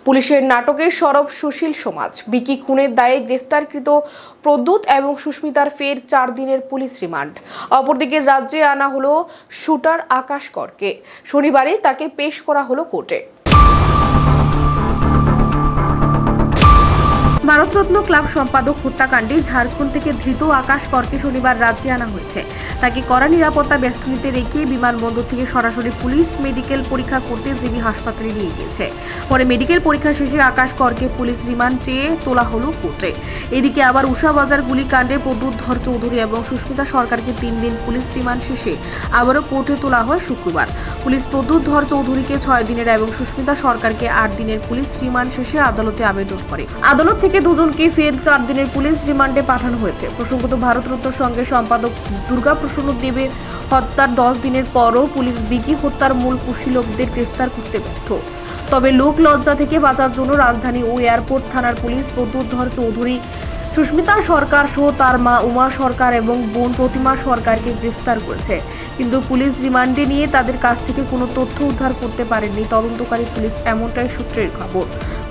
পুলিশের নাটকের সরব সুশীল সমাজ। বিকি খুনের দায়ে গ্রেফতারকৃত প্রদ্যুৎ এবং সুস্মিতার ফের 4 দিনের পুলিশ রিমান্ড। অপরদিকে রাজ্যে আনা হলো শুটার আকাশ করকে। শনিবারই তাকে পেশ করা হলো কোর্টে। ভারতরত্ন ক্লাব সম্পাদক হত্যাকাণ্ডে ঝাড়খণ্ড থেকে ধৃত আকাশ করকে শনিবার রাজ্যে আনা হয়েছে। তাকে কড়া নিরাপত্তা বেষ্টনীতে রেখে বিমানবন্দর থেকে সরাসরি পুলিশ মেডিকেল পরীক্ষা করতে জিবি হাসপাতালে নিয়ে গিয়েছে। পরে মেডিকেল পরীক্ষা শেষে আকাশ করকে পুলিশ রিমান্ড চেয়ে তোলা হলো কোর্টে। এদিকে আবার উষাবাজার গুলিকাণ্ডে প্রদ্যুৎ ধর চৌধুরী এবং সুস্মিতা সরকারকে 3 দিন পুলিশ রিমান্ড শেষে আবারও কোর্টে তোলা হয় শুক্রবার। পুলিশ প্রদ্যুৎ ধর চৌধুরীকে 6 দিনের এবং সুস্মিতা সরকারকে 8 দিনের পুলিশ রিমান্ড শেষে আদালতে আবেদন করে। আদালত থেকে দুজনকে ফের 4 দিনের পুলিশ রিমান্ডে পাঠানো হয়েছে। প্রসঙ্গত, ভারতরত্ন সংঘের সম্পাদক দুর্গাপ্রসন্ন দেবের হত্যার 10 দিনের পরও পুলিশ বিকি হত্যার মূল কুশলীদের গ্রেফতার করতে ব্যর্থ। তবে লোক লজ্জা থেকে বাঁচার জন্য রাজধানী ও এয়ারপোর্ট থানার পুলিশ প্রদ্যুৎ ধর চৌধুরী, সুস্মিতা সরকার সহ তার মা উমা সরকার এবং বোন প্রতিমা সরকারকে গ্রেফতার করেছে। কিন্তু পুলিশ রিমান্ডে নিয়ে তাদের কাছ থেকে কোনো তথ্য উদ্ধার করতে পারেনি তদন্তকারী পুলিশ, এমনটাই সূত্রের খবর।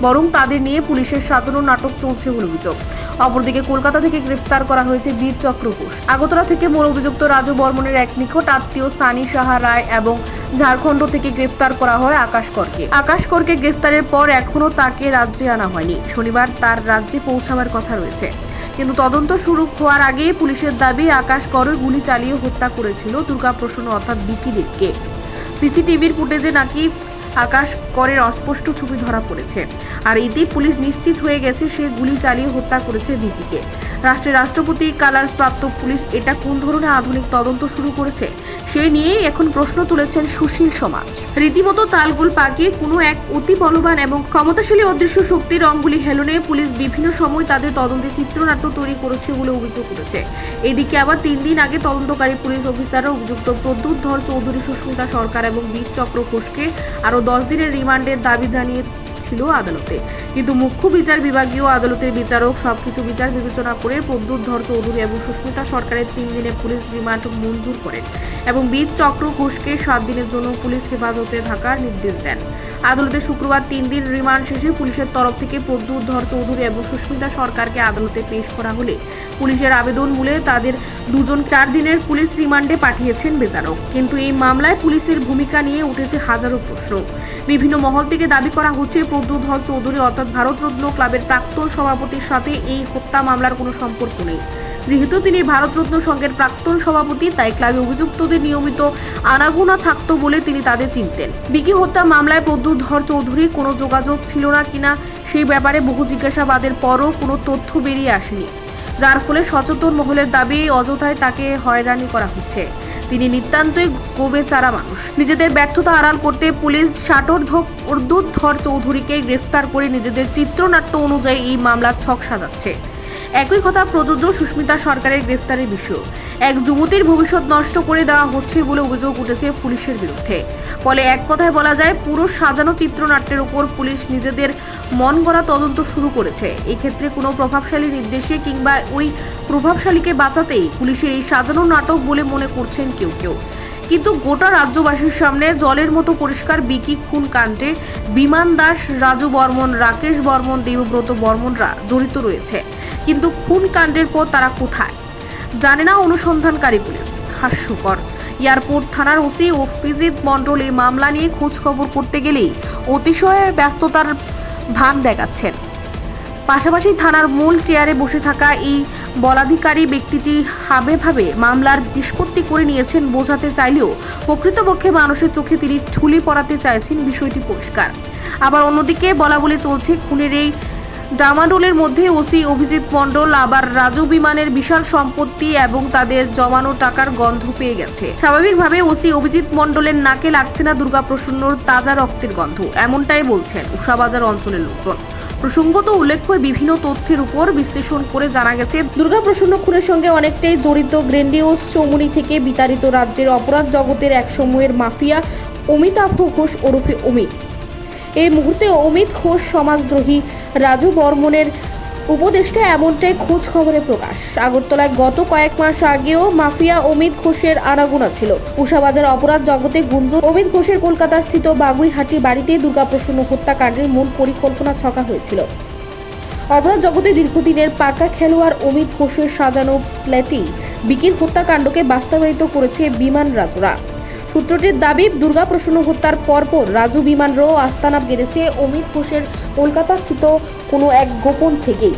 বরং তাদের নিয়ে পুলিশের সাজানো নাটক চলছে বলে অভিযোগ। অপরদিকে কলকাতা থেকে গ্রেফতার করা হয়েছে বীর চক্র ঘোষ। আগরতলা থেকে মূল অভিযুক্ত রাজু বর্মনের এক নিকট আত্মীয় সানি সাহা রায় এবং ঝাড়খণ্ড থেকে গ্রেফতার করা হয় আকাশ করকে। আকাশ করকে গ্রেফতারের পর এখনও তাকে রাজ্যে আনা হয়নি। শনিবার তার রাজ্যে পৌঁছাবার কথা রয়েছে। কিন্তু তদন্ত শুরু হওয়ার আগে পুলিশের দাবি আকাশ কর গুলি চালিয়ে হত্যা করেছিল দুর্গাপ্রসন্ন অর্থাৎ বিকি দেবকে। সিসিটিভির ফুটেজে নাকি আকাশ করের অস্পষ্ট ছবি ধরা পড়েছে। আর এতেই পুলিশ নিশ্চিত হয়ে গেছে সে গুলি চালিয়ে হত্যা করেছে বিকিকে। রাষ্ট্রের রাষ্ট্রপতি কালার্স প্রাপ্ত পুলিশ এটা কোন ধরনের আধুনিক তদন্ত শুরু করেছে সে নিয়েই এখন প্রশ্ন তুলেছেন সুশীল সমাজ। রীতিমতো তালগোল পাকিয়ে কোনো এক অতি বলবান এবং ক্ষমতাশালী অদৃশ্য শক্তির অঙ্গুলি হেলনে পুলিশ বিভিন্ন সময় তাদের তদন্তে চিত্রনাট্য তৈরি করেছে বলে অভিযোগ করেছে। এদিকে আবার 3 দিন আগে তদন্তকারী পুলিশ অফিসাররা অভিযুক্ত প্রদ্যুৎ ধর চৌধুরী, সুস্মিতা সরকার এবং বীর চক্র ঘোষকে আরও 10 দিনের রিমান্ডের দাবি জানিয়েছিল আদালতে। কিন্তু মুখ্য বিচার বিভাগীয় আদালতের বিচারক সবকিছু বিচার বিবেচনা করে প্রদ্যুৎ ধর চৌধুরী এবং সুস্মিতা সরকারের 3 দিনের পুলিশ রিমান্ড মঞ্জুর করেন এবং বীর চক্র ঘোষকে 7 দিনের জন্য পুলিশ হেফাজতে থাকার নির্দেশ দেন। আদালতে শুক্রবার 3 দিন রিমান্ড শেষে পুলিশের তরফ থেকে প্রদ্যুৎ ধর চৌধুরী এবং সুস্মিতা সরকারকে আদালতে পেশ করা হলে পুলিশের আবেদন মূলে তাদের দুজন 4 দিনের পুলিশ রিমান্ডে পাঠিয়েছেন বিচারক। কিন্তু এই মামলায় পুলিশের ভূমিকা নিয়ে উঠেছে হাজারো প্রশ্ন। বিভিন্ন মহল থেকে দাবি করা হচ্ছে প্রদ্যুৎ ধর চৌধুরী অর্থাৎ ভারতরত্ন ক্লাবের প্রাক্তন সভাপতির সাথে এই হত্যা মামলার কোনো সম্পর্ক নেই। যেহেতু তিনি ভারতরত্ন সংঘের প্রাক্তন সভাপতি, তাই ক্লাবে অভিযুক্তদের নিয়মিত আনাগোনা থাকতো বলে তিনি তাদের চিনতেন। বিকি হত্যা মামলায় প্রদ্যুৎ ধর চৌধুরীর কোনো যোগাযোগ ছিল না কিনা সেই ব্যাপারে বহু জিজ্ঞাসাবাদের পরও কোনো তথ্য বেরিয়ে আসেনি, যার ফলে সচেতন মহলের দাবি অযথায় তাকে হয়রানি করা হচ্ছে। তিনি নিতান্তই গোবেচারা মানুষ। নিজেদের ব্যর্থতা আড়াল করতে পুলিশ প্রদ্যুৎ ধর চৌধুরীকে গ্রেফতার করে নিজেদের চিত্রনাট্য অনুযায়ী এই মামলার ছক সাজাচ্ছে। একই কথা প্রযোজ্য সুস্মিতা সরকারের গ্রেফতারের বিষয়। এক যুবতীর ভবিষ্যৎ নষ্ট করে দেওয়া হচ্ছে বলে অভিযোগ উঠেছে পুলিশের বিরুদ্ধে। ফলে এক কথায় বলা যায় পুরো সাজানো চিত্রনাট্যের উপর পুলিশ নিজেদের মন গড়া তদন্ত শুরু করেছে। এক্ষেত্রে কোনো প্রভাবশালী নির্দেশে কিংবা ওই প্রভাবশালীকে বাঁচাতেই পুলিশের এই সাজানো নাটক বলে মনে করছেন কেউ কেউ। কিন্তু গোটা রাজ্যবাসীর সামনে জলের মতো পরিষ্কার বিকি খুন কাণ্ডে বিমান দাস, রাজু বর্মন, রাকেশ বর্মন, দেবব্রত বর্মনরা জড়িত রয়েছে। কিন্তু খুন কাণ্ডের পর তারা কোথায় জানে না অনুসন্ধানকারী পুলিশ। হাস্যকর, এয়ারপোর্ট থানার ওসি অভিজিৎ মণ্ডল এই মামলা নিয়ে খোঁজ খবর করতে গেলেই অতিশয় ব্যস্ততার ভান দেখাচ্ছেন। পাশাপাশি থানার মূল চেয়ারে বসে থাকা এই বলাধিকারী ব্যক্তিটি হাবে মামলার নিষ্পত্তি করে নিয়েছেন বোঝাতে চাইলেও প্রকৃতপক্ষে মানুষের চোখে তিনি ঠুলি পড়াতে চাইছেন, বিষয়টি পরিষ্কার। আবার অন্যদিকে বলা বলে চলছে খুনের এই ডামাডোলের মধ্যে ওসি অভিজিৎ মণ্ডল আবার রাজু বিমানের বিশাল সম্পত্তি এবং তাদের জমানো টাকার গন্ধ পেয়ে গেছে। স্বাভাবিকভাবে ওসি অভিজিৎ মণ্ডলের নাকে লাগছে না দুর্গাপ্রসন্নর তাজা রক্তের গন্ধ, এমনটাই বলছেন উষাবাজার অঞ্চলের লোকজন। প্রসঙ্গত উল্লেখ্য, বিভিন্ন তথ্যের উপর বিশ্লেষণ করে জানা গেছে দুর্গাপ্রসন্ন খুনের সঙ্গে অনেকটাই জড়িত গ্র্যান্ডিওস চৌমুনি থেকে বিতাড়িত রাজ্যের অপরাধ জগতের এক সময়ের মাফিয়া অমিতাভ ঘোষ ওরফে অমিত। এই মুহূর্তে অমিত ঘোষ সমাজদ্রোহী রাজু বর্মনের উপদেষ্টা এমনটাই খোঁজ খবরে প্রকাশ। আগরতলায় গত কয়েক মাস আগেও মাফিয়া অমিত ঘোষের আনাগোনা ছিল। উষাবাজার অপরাধ জগতে গুঞ্জন অমিত ঘোষের কলকাতাস্থিত বাগুইহাটি বাড়িতে দুর্গাপ্রসন্ন হত্যাকাণ্ডের মূল পরিকল্পনা ছকা হয়েছিল। অপরাধ জগতে দীর্ঘদিনের পাকা খেলোয়াড় অমিত ঘোষের সাজানো প্ল্যাটি বিকির হত্যাকাণ্ডকে বাস্তবায়িত করেছে বিমান রাজুরা। সূত্রটির দাবি, দুর্গাপ্রসন্ন হত্যার পরপর রাজু বিমানরও আস্তানা বেড়েছে অমিত ঘোষের কলকাতাস্থিত কোনো এক গোপন থেকেই,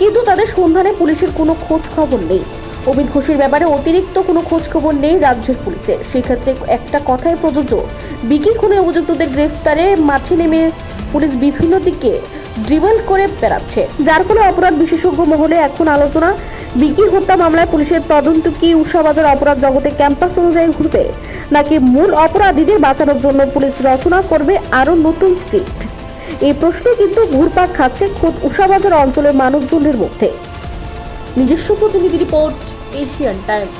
কিন্তু তাদের সন্ধানে পুলিশের কোনো খোঁজ খবর নেই। অমিত ঘোষের ব্যাপারে অতিরিক্ত কোনো খোঁজ খবর নেই রাজ্যের পুলিশের। সেক্ষেত্রে একটা কথাই প্রযোজ্য, বিকি খুনে অভিযুক্তদের গ্রেফতারে মাঠে নেমে পুলিশ বিভিন্ন দিকে ড্রিবল করে বেড়াচ্ছে, যার ফলে অপরাধ বিশেষজ্ঞ মহলে এখন আলোচনা, বিকি হত্যা মামলায় পুলিশের তদন্ত কি উষাবাজার অপরাধ জগতে ক্যাম্পাস অনুযায়ী ঘুরবে, নাকি মূল অপরাধীদের বাঁচানোর জন্য পুলিশ রচনা করবে আরো নতুন স্ক্রিপ্ট? এই প্রশ্ন কিন্তু ঘুরপাক খাচ্ছে খোদ উষাবাজার অঞ্চলের মানুষজনের মধ্যে। নিজস্ব প্রতিনিধি রিপোর্ট, এশিয়ান টাইমস।